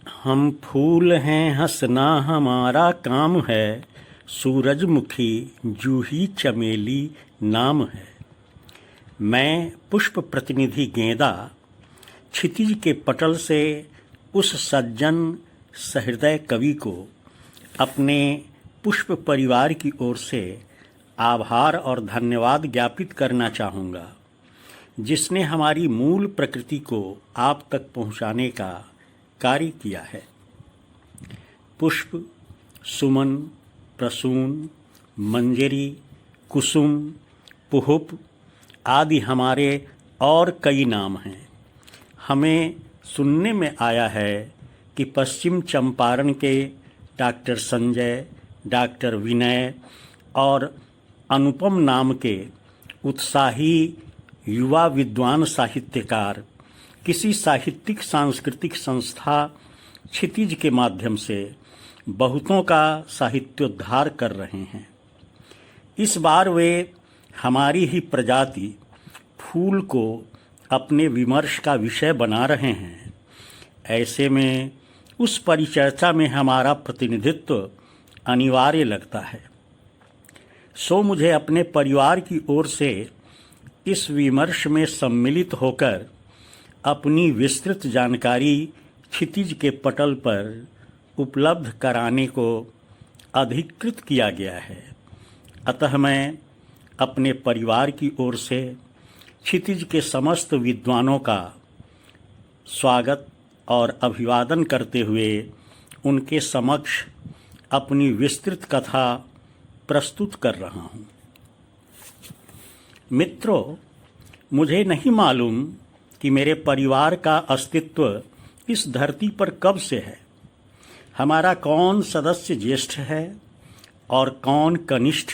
हम फूल हैं हंसना हमारा काम है, सूरजमुखी जूही चमेली नाम है। मैं पुष्प प्रतिनिधि गेंदा क्षितिज के पटल से उस सज्जन सहृदय कवि को अपने पुष्प परिवार की ओर से आभार और धन्यवाद ज्ञापित करना चाहूँगा, जिसने हमारी मूल प्रकृति को आप तक पहुँचाने का कार्य किया है। पुष्प, सुमन, प्रसून, मंजरी, कुसुम, पुहुप आदि हमारे और कई नाम हैं। हमें सुनने में आया है कि पश्चिम चंपारण के डॉक्टर संजय, डॉक्टर विनय और अनुपम नाम के उत्साही युवा विद्वान साहित्यकार किसी साहित्यिक सांस्कृतिक संस्था क्षितिज के माध्यम से बहुतों का साहित्योद्धार कर रहे हैं। इस बार वे हमारी ही प्रजाति फूल को अपने विमर्श का विषय बना रहे हैं। ऐसे में उस परिचर्चा में हमारा प्रतिनिधित्व अनिवार्य लगता है। सो मुझे अपने परिवार की ओर से इस विमर्श में सम्मिलित होकर अपनी विस्तृत जानकारी क्षितिज के पटल पर उपलब्ध कराने को अधिकृत किया गया है। अतः मैं अपने परिवार की ओर से क्षितिज के समस्त विद्वानों का स्वागत और अभिवादन करते हुए उनके समक्ष अपनी विस्तृत कथा प्रस्तुत कर रहा हूँ। मित्रों, मुझे नहीं मालूम कि मेरे परिवार का अस्तित्व इस धरती पर कब से है। हमारा कौन सदस्य ज्येष्ठ है और कौन कनिष्ठ,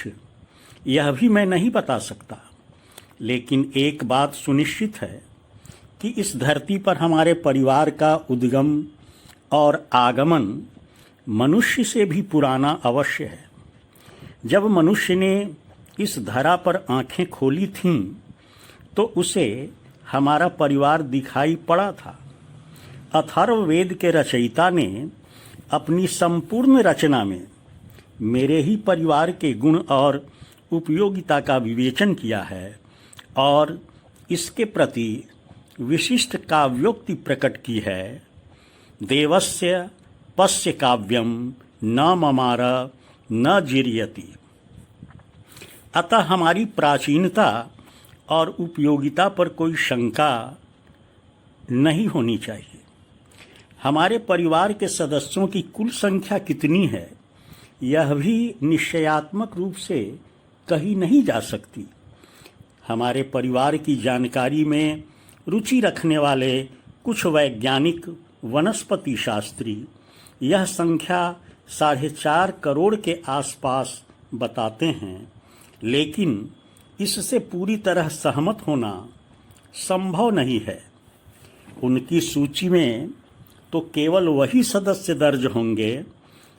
यह भी मैं नहीं बता सकता। लेकिन एक बात सुनिश्चित है कि इस धरती पर हमारे परिवार का उद्गम और आगमन मनुष्य से भी पुराना अवश्य है। जब मनुष्य ने इस धरा पर आंखें खोली थीं तो उसे हमारा परिवार दिखाई पड़ा था। अथर्ववेद के रचयिता ने अपनी संपूर्ण रचना में मेरे ही परिवार के गुण और उपयोगिता का विवेचन किया है और इसके प्रति विशिष्ट काव्योक्ति प्रकट की है। देवस्य पश्य काव्यम न ममार न जिर्यति। अतः हमारी प्राचीनता और उपयोगिता पर कोई शंका नहीं होनी चाहिए। हमारे परिवार के सदस्यों की कुल संख्या कितनी है, यह भी निश्चयात्मक रूप से कही नहीं जा सकती। हमारे परिवार की जानकारी में रुचि रखने वाले कुछ वैज्ञानिक वनस्पति शास्त्री यह संख्या 4.5 करोड़ के आसपास बताते हैं, लेकिन इससे पूरी तरह सहमत होना संभव नहीं है। उनकी सूची में तो केवल वही सदस्य दर्ज होंगे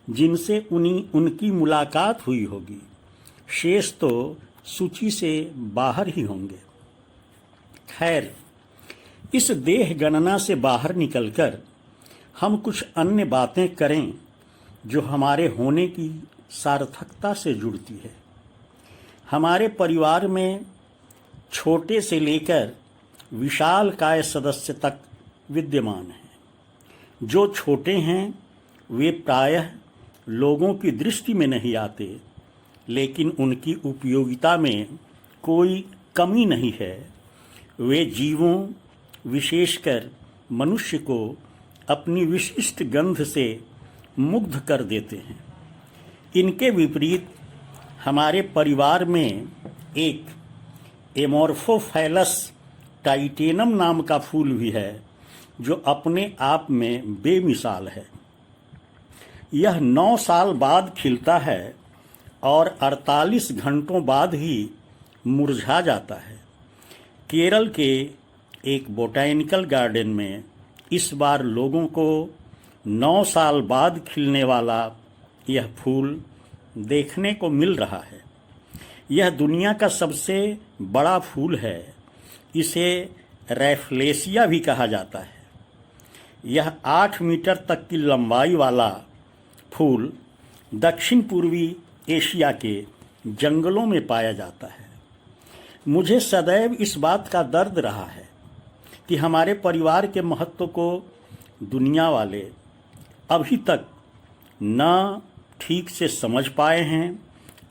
जिनसे उनकी मुलाकात हुई होगी, शेष तो सूची से बाहर ही होंगे। खैर, इस देह गणना से बाहर निकलकर हम कुछ अन्य बातें करें जो हमारे होने की सार्थकता से जुड़ती है। हमारे परिवार में छोटे से लेकर विशालकाय सदस्य तक विद्यमान हैं। जो छोटे हैं वे प्रायः लोगों की दृष्टि में नहीं आते, लेकिन उनकी उपयोगिता में कोई कमी नहीं है। वे जीवों, विशेषकर मनुष्य को अपनी विशिष्ट गंध से मुग्ध कर देते हैं। इनके विपरीत हमारे परिवार में एक एमोर्फोफैलस टाइटेनम नाम का फूल भी है, जो अपने आप में बेमिसाल है। यह 9 साल बाद खिलता है और 48 घंटों बाद ही मुरझा जाता है। केरल के एक बोटैनिकल गार्डन में इस बार लोगों को 9 साल बाद खिलने वाला यह फूल देखने को मिल रहा है। यह दुनिया का सबसे बड़ा फूल है। इसे रैफ्लेसिया भी कहा जाता है। यह 8 मीटर तक की लंबाई वाला फूल दक्षिण पूर्वी एशिया के जंगलों में पाया जाता है। मुझे सदैव इस बात का दर्द रहा है कि हमारे परिवार के महत्व को दुनिया वाले अभी तक न ठीक से समझ पाए हैं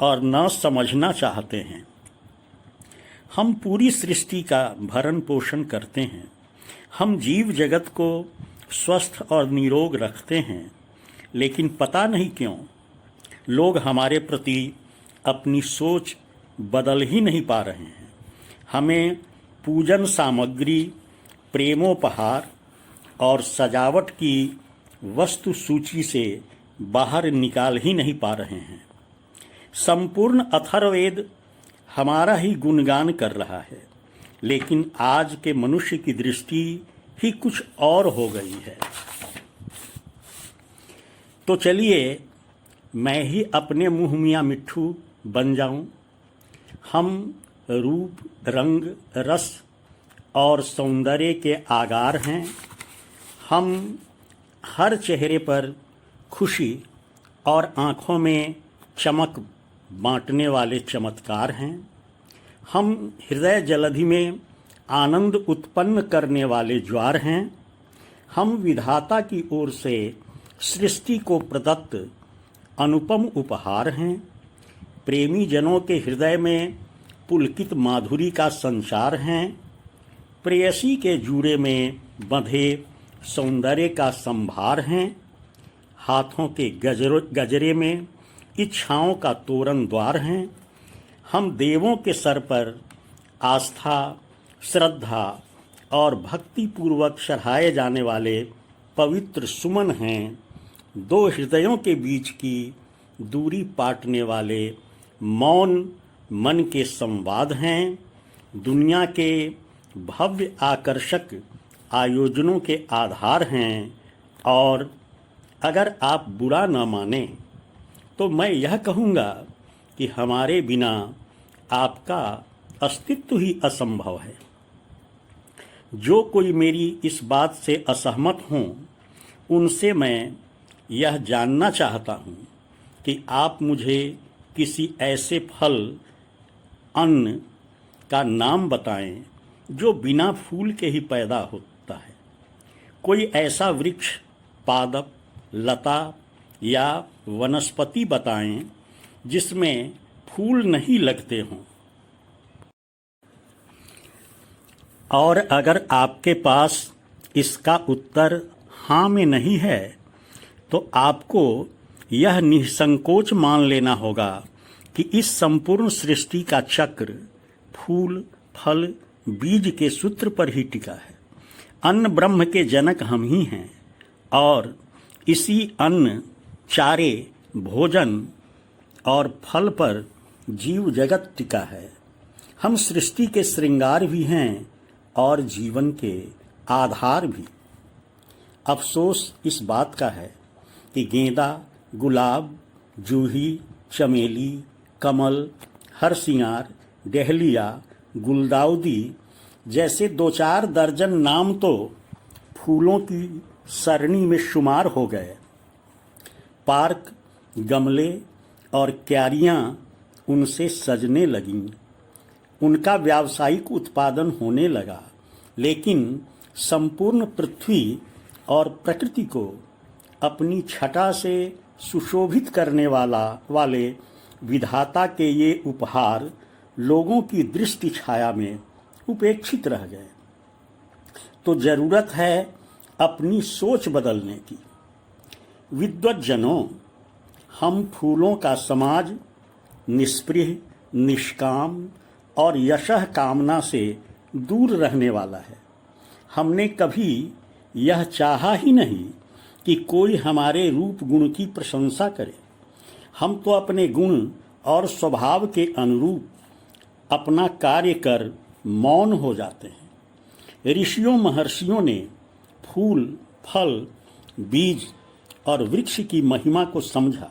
और न समझना चाहते हैं। हम पूरी सृष्टि का भरण पोषण करते हैं, हम जीव जगत को स्वस्थ और निरोग रखते हैं, लेकिन पता नहीं क्यों लोग हमारे प्रति अपनी सोच बदल ही नहीं पा रहे हैं। हमें पूजन सामग्री, प्रेमोपहार और सजावट की वस्तु सूची से बाहर निकाल ही नहीं पा रहे हैं। संपूर्ण अथर्ववेद हमारा ही गुणगान कर रहा है, लेकिन आज के मनुष्य की दृष्टि ही कुछ और हो गई है। तो चलिए मैं ही अपने मुँह मियाँ मिट्ठू बन जाऊं। हम रूप, रंग, रस और सौंदर्य के आगार हैं। हम हर चेहरे पर खुशी और आँखों में चमक बांटने वाले चमत्कार हैं। हम हृदय जलधि में आनंद उत्पन्न करने वाले ज्वार हैं। हम विधाता की ओर से सृष्टि को प्रदत्त अनुपम उपहार हैं। प्रेमी जनों के हृदय में पुलकित माधुरी का संचार हैं। प्रेयसी के जूड़े में बंधे सौंदर्य का संभार हैं। हाथों के गजरे में इच्छाओं का तोरण द्वार हैं। हम देवों के सर पर आस्था, श्रद्धा और भक्ति पूर्वक चढ़ाए जाने वाले पवित्र सुमन हैं। दो हृदयों के बीच की दूरी पाटने वाले मौन मन के संवाद हैं। दुनिया के भव्य आकर्षक आयोजनों के आधार हैं। और अगर आप बुरा न माने तो मैं यह कहूँगा कि हमारे बिना आपका अस्तित्व ही असंभव है। जो कोई मेरी इस बात से असहमत हों, उनसे मैं यह जानना चाहता हूँ कि आप मुझे किसी ऐसे फल, अन्न का नाम बताएं जो बिना फूल के ही पैदा होता है। कोई ऐसा वृक्ष, पादप, लता या वनस्पति बताएं जिसमें फूल नहीं लगते हों। और अगर आपके पास इसका उत्तर हाँ में नहीं है तो आपको यह निसंकोच मान लेना होगा कि इस संपूर्ण सृष्टि का चक्र फूल, फल, बीज के सूत्र पर ही टिका है। अन्न ब्रह्म के जनक हम ही हैं और इसी अन्न, चारे, भोजन और फल पर जीव जगत टिका है। हम सृष्टि के श्रृंगार भी हैं और जीवन के आधार भी। अफसोस इस बात का है कि गेंदा, गुलाब, जूही, चमेली, कमल, हरसिंगार, डहलिया, गुलदाउदी जैसे 2-4 दर्जन नाम तो फूलों की सरणी में शुमार हो गए। पार्क, गमले और क्यारियां उनसे सजने लगीं। उनका व्यावसायिक उत्पादन होने लगा, लेकिन संपूर्ण पृथ्वी और प्रकृति को अपनी छटा से सुशोभित करने वाले विधाता के ये उपहार लोगों की दृष्टि छाया में उपेक्षित रह गए। तो जरूरत है अपनी सोच बदलने की। विद्वज्जनों, हम फूलों का समाज निष्पृह, निष्काम और यशः कामना से दूर रहने वाला है। हमने कभी यह चाहा ही नहीं कि कोई हमारे रूप गुण की प्रशंसा करे। हम तो अपने गुण और स्वभाव के अनुरूप अपना कार्य कर मौन हो जाते हैं। ऋषियों महर्षियों ने फूल, फल, बीज और वृक्ष की महिमा को समझा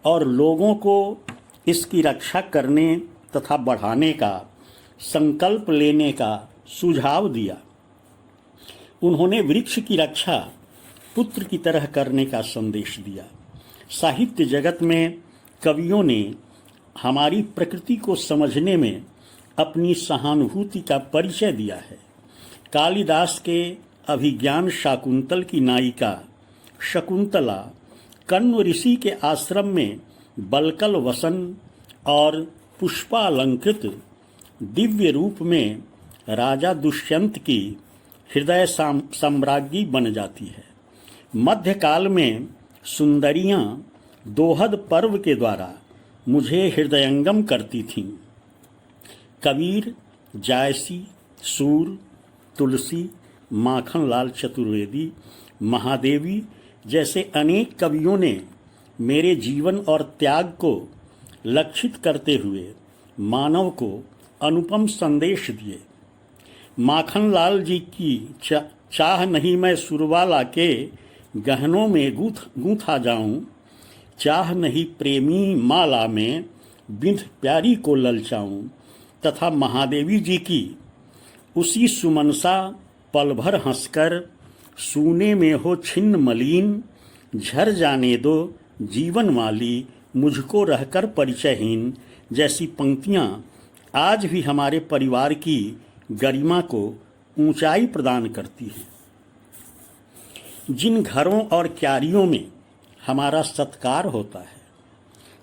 और लोगों को इसकी रक्षा करने तथा बढ़ाने का संकल्प लेने का सुझाव दिया। उन्होंने वृक्ष की रक्षा पुत्र की तरह करने का संदेश दिया। साहित्य जगत में कवियों ने हमारी प्रकृति को समझने में अपनी सहानुभूति का परिचय दिया है। कालिदास के अभिज्ञान शाकुंतल की नायिका शकुंतला कण्व ऋषि के आश्रम में बलकल वसन और पुष्पालंकृत दिव्य रूप में राजा दुष्यंत की हृदय सम्राज्ञी बन जाती है। मध्यकाल में सुंदरियां दोहद पर्व के द्वारा मुझे हृदयंगम करती थीं। कबीर, जायसी, सूर, तुलसी, माखनलाल चतुर्वेदी, महादेवी जैसे अनेक कवियों ने मेरे जीवन और त्याग को लक्षित करते हुए मानव को अनुपम संदेश दिए। माखनलाल जी की चाह नहीं मैं सुरवाला के गहनों में गूंथा जाऊं, चाह नहीं प्रेमी माला में बिंध प्यारी को ललचाऊं, तथा महादेवी जी की उसी सुमनसा पल भर हंसकर सूने में हो छिन्न मलिन, झर जाने दो जीवन माली मुझको रहकर परिचयहीन जैसी पंक्तियां आज भी हमारे परिवार की गरिमा को ऊंचाई प्रदान करती हैं। जिन घरों और क्यारियों में हमारा सत्कार होता है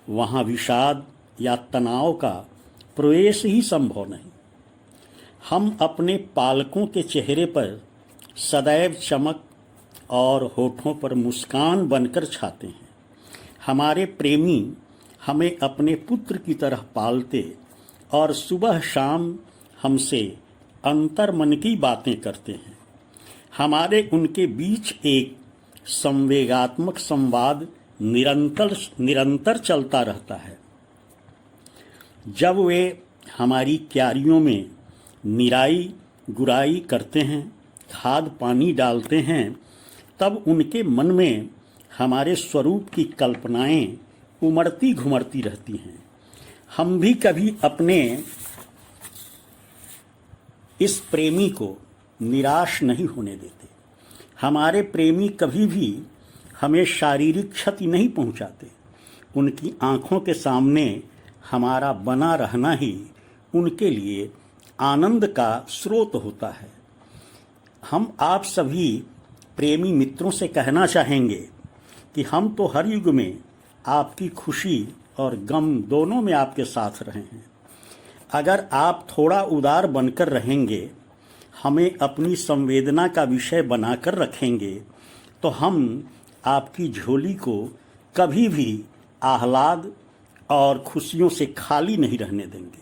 वहां विषाद या तनाव का प्रवेश ही संभव नहीं। हम अपने पालकों के चेहरे पर सदैव चमक और होठों पर मुस्कान बनकर छाते हैं। हमारे प्रेमी हमें अपने पुत्र की तरह पालते और सुबह शाम हमसे अंतर्मन की बातें करते हैं। हमारे उनके बीच एक संवेगात्मक संवाद निरंतर चलता रहता है। जब वे हमारी क्यारियों में निराई गुराई करते हैं, खाद पानी डालते हैं, तब उनके मन में हमारे स्वरूप की कल्पनाएं उमड़ती घुमड़ती रहती हैं। हम भी कभी अपने इस प्रेमी को निराश नहीं होने देते। हमारे प्रेमी कभी भी हमें शारीरिक क्षति नहीं पहुंचाते। उनकी आंखों के सामने हमारा बना रहना ही उनके लिए आनंद का स्रोत होता है। हम आप सभी प्रेमी मित्रों से कहना चाहेंगे कि हम तो हर युग में आपकी खुशी और गम दोनों में आपके साथ रहे हैं। अगर आप थोड़ा उदार बनकर रहेंगे, हमें अपनी संवेदना का विषय बनाकर रखेंगे, तो हम आपकी झोली को कभी भी आह्लाद और खुशियों से खाली नहीं रहने देंगे।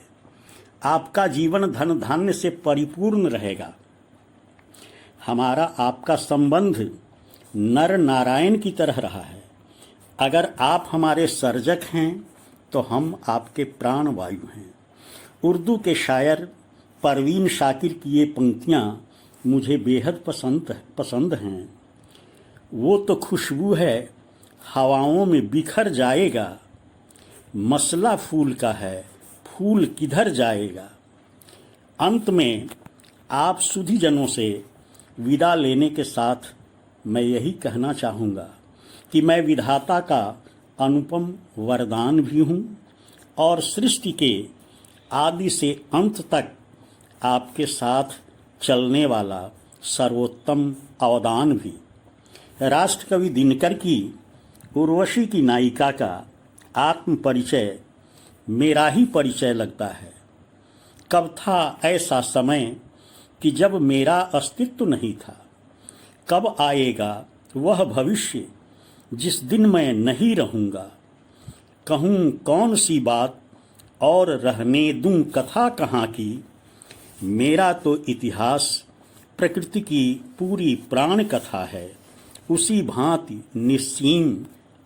आपका जीवन धन धान्य से परिपूर्ण रहेगा। हमारा आपका संबंध नर नारायण की तरह रहा है। अगर आप हमारे सर्जक हैं तो हम आपके प्राण वायु हैं। उर्दू के शायर परवीन शाकिर की ये पंक्तियाँ मुझे बेहद पसंद हैं। वो तो खुशबू है हवाओं में बिखर जाएगा, मसला फूल का है फूल किधर जाएगा। अंत में आप सुधीजनों से विदा लेने के साथ मैं यही कहना चाहूँगा कि मैं विधाता का अनुपम वरदान भी हूँ और सृष्टि के आदि से अंत तक आपके साथ चलने वाला सर्वोत्तम अवदान भी। राष्ट्रकवि दिनकर की उर्वशी की नायिका का आत्म परिचय मेरा ही परिचय लगता है। कब था ऐसा समय कि जब मेरा अस्तित्व नहीं था, कब आएगा वह भविष्य जिस दिन मैं नहीं रहूँगा। कहूँ कौन सी बात और रहने दूँ कथा कहाँ की। मेरा तो इतिहास प्रकृति की पूरी प्राण कथा है, उसी भांति निस्सीम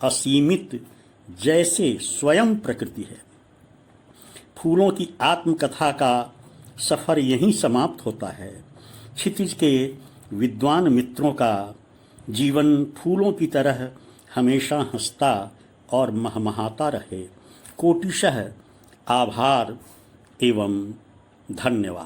असीमित जैसे स्वयं प्रकृति है। फूलों की आत्मकथा का सफ़र यहीं समाप्त होता है। क्षितिज के विद्वान मित्रों का जीवन फूलों की तरह हमेशा हंसता और महमहाता रहे। कोटिशः आभार एवं धन्यवाद।